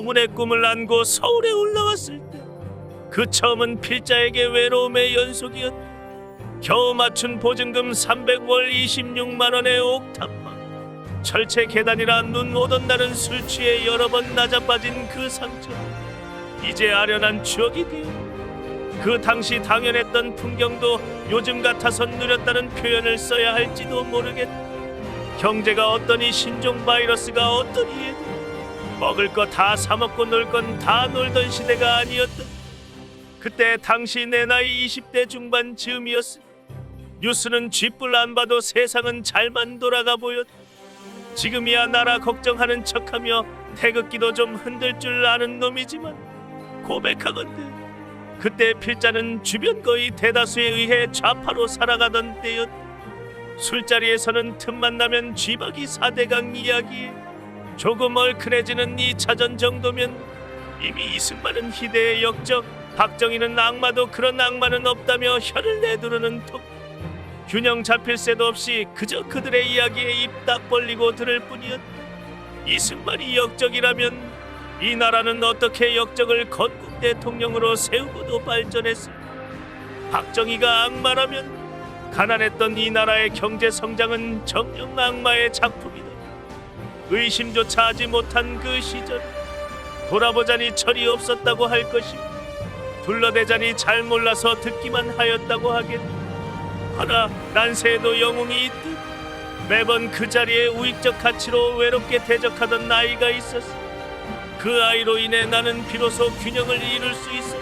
공운의 꿈을 안고 서울에 올라왔을 때 그 처음은 필자에게 외로움의 연속이었다. 겨우 맞춘 보증금 300월 26만 원의 옥탑방, 철제 계단이라 눈 오던 날은 술 취해 여러 번 낮아빠진 그 상처, 이제 아련한 추억이 되어 그 당시 당연했던 풍경도 요즘 같아선 누렸다는 표현을 써야 할지도 모르겠다. 경제가 어떠니 신종 바이러스가 어떠니 해도 먹을 거 다 사먹고 놀 건 다 놀던 시대가 아니었다. 그때 당시 내 나이 20대 중반 즈음이었으니 뉴스는 쥐뿔 안 봐도 세상은 잘만 돌아가 보였다. 지금이야 나라 걱정하는 척하며 태극기도 좀 흔들 줄 아는 놈이지만 고백하건대 그때 필자는 주변 거의 대다수에 의해 좌파로 살아가던 때였다. 술자리에서는 틈만 나면 쥐박이 4대강 이야기에 조금 얼큰해지는 2차전 정도면 이미 이승만은 희대의 역적, 박정희는 악마도 그런 악마는 없다며 혀를 내두르는 톡. 균형 잡힐 새도 없이 그저 그들의 이야기에 입 딱 벌리고 들을 뿐이었다. 이승만이 역적이라면 이 나라는 어떻게 역적을 건국 대통령으로 세우고도 발전했을까? 박정희가 악마라면 가난했던 이 나라의 경제 성장은 정녕 악마의 작품이다. 의심조차 하지 못한 그 시절, 돌아보자니 철이 없었다고 할 것이고 둘러대자니 잘 몰라서 듣기만 하였다고 하겠다. 허나 난세에도 영웅이 있듯 매번 그 자리에 우익적 가치로 외롭게 대적하던 아이가 있었어. 그 아이로 인해 나는 비로소 균형을 이룰 수 있어.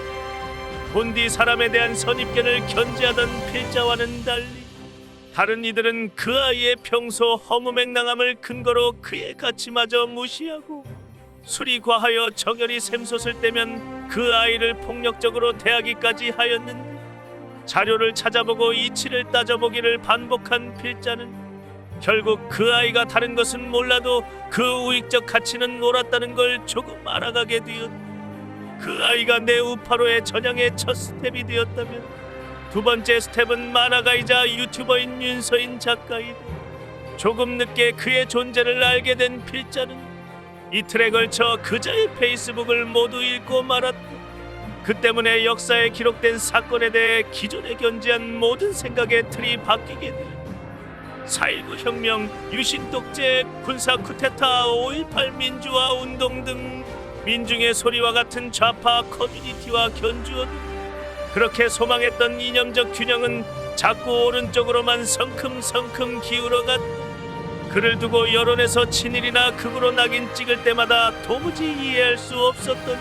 본디 사람에 대한 선입견을 견지하던 필자와는 달리 다른 이들은 그 아이의 평소 허무맹랑함을 근거로 그의 가치마저 무시하고 술이 과하여 정열이 샘솟을 때면 그 아이를 폭력적으로 대하기까지 하였는데, 자료를 찾아보고 이치를 따져보기를 반복한 필자는 결국 그 아이가 다른 것은 몰라도 그 우익적 가치는 옳았다는 걸 조금 알아가게 되었다. 그 아이가 내 우파로의 전향의 첫 스텝이 되었다면 두 번째 스텝은 만화가이자 유튜버인 윤서인 작가이다. 조금 늦게 그의 존재를 알게 된 필자는 이틀에 걸쳐 그자의 페이스북을 모두 읽고 말았다. 그 때문에 역사에 기록된 사건에 대해 기존에 견지한 모든 생각의 틀이 바뀌게 되었다. 4.19 혁명, 유신 독재, 군사 쿠데타, 5.18 민주화 운동 등 민중의 소리와 같은 좌파 커뮤니티와 견주어도 그렇게 소망했던 이념적 균형은 자꾸 오른쪽으로만 성큼성큼 기울어갔다. 그를 두고 여론에서 친일이나 극으로 낙인 찍을 때마다 도무지 이해할 수 없었던,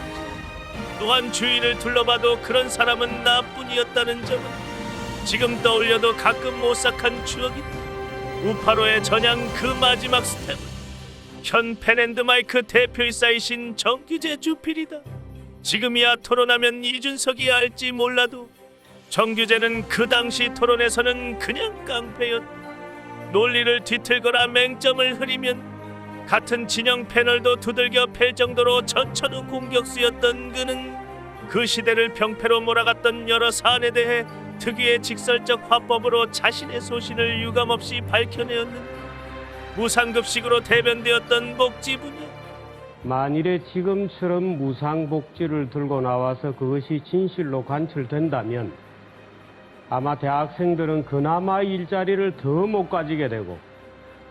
또한 주위를 둘러봐도 그런 사람은 나뿐이었다는 점은 지금 떠올려도 가끔 오싹한 추억이다. 우파로의 전향 그 마지막 스텝은 현 펜앤드마이크 대표이사이신 정규재 주필이다. 지금이야 토론하면 이준석이 알지 몰라도 정규재는 그 당시 토론에서는 그냥 깡패였다. 논리를 뒤틀거나 맹점을 흐리면 같은 진영 패널도 두들겨 팰 정도로 전천후 공격수였던 그는 그 시대를 병폐로 몰아갔던 여러 사안에 대해 특유의 직설적 화법으로 자신의 소신을 유감없이 밝혀내었는데, 무상급식으로 대변되었던 복지 분야, 만일에 지금처럼 무상복지를 들고 나와서 그것이 진실로 관철된다면 아마 대학생들은 그나마 일자리를 더 못 가지게 되고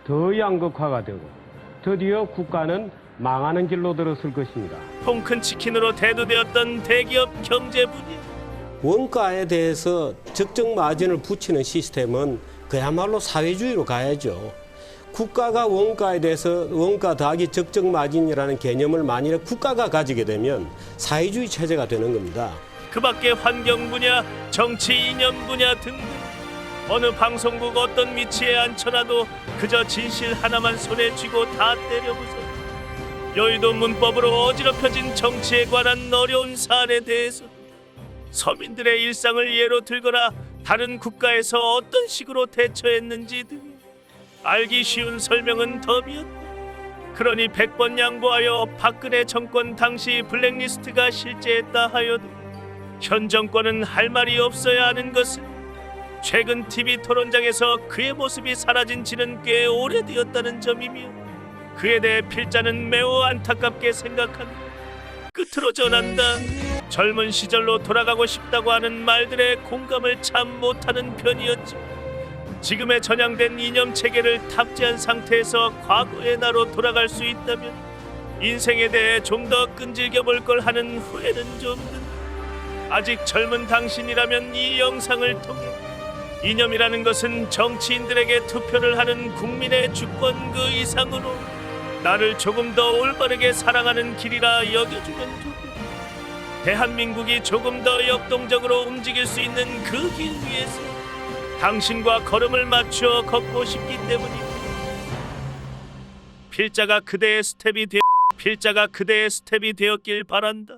더 양극화가 되고 드디어 국가는 망하는 길로 들었을 것입니다. 통큰 치킨으로 대두되었던 대기업 경제 분야, 원가에 대해서 적정 마진을 붙이는 시스템은 그야말로 사회주의로 가야죠. 국가가 원가에 대해서 원가 더하기 적정 마진이라는 개념을 만일에 국가가 가지게 되면 사회주의 체제가 되는 겁니다. 그 밖에 환경 분야, 정치 이념 분야 등등 어느 방송국 어떤 위치에 앉혀놔도 그저 진실 하나만 손에 쥐고 다 때려부숴 여의도 문법으로 어지럽혀진 정치에 관한 어려운 사안에 대해서 서민들의 일상을 예로 들거나 다른 국가에서 어떤 식으로 대처했는지 등 알기 쉬운 설명은 덤이었다. 그러니 100번 양보하여 박근혜 정권 당시 블랙리스트가 실제했다 하여도 현 정권은 할 말이 없어야 하는 것은 최근 TV 토론장에서 그의 모습이 사라진 지는 꽤 오래되었다는 점이며, 그에 대해 필자는 매우 안타깝게 생각한다. 끝으로 전한다. 젊은 시절로 돌아가고 싶다고 하는 말들에 공감을 참 못하는 편이었지. 지금의 전향된 이념 체계를 탑재한 상태에서 과거의 나로 돌아갈 수 있다면 인생에 대해 좀 더 끈질겨 볼 걸 하는 후회는 좀 든다. 아직 젊은 당신이라면 이 영상을 통해 이념이라는 것은 정치인들에게 투표를 하는 국민의 주권 그 이상으로 나를 조금 더 올바르게 사랑하는 길이라 여겨주면 좋겠다. 대한민국이 조금 더 역동적으로 움직일 수 있는 그 길 위에서 당신과 걸음을 맞추어 걷고 싶기 때문이다. 필자가 그대의 스텝이 되었길 바란다.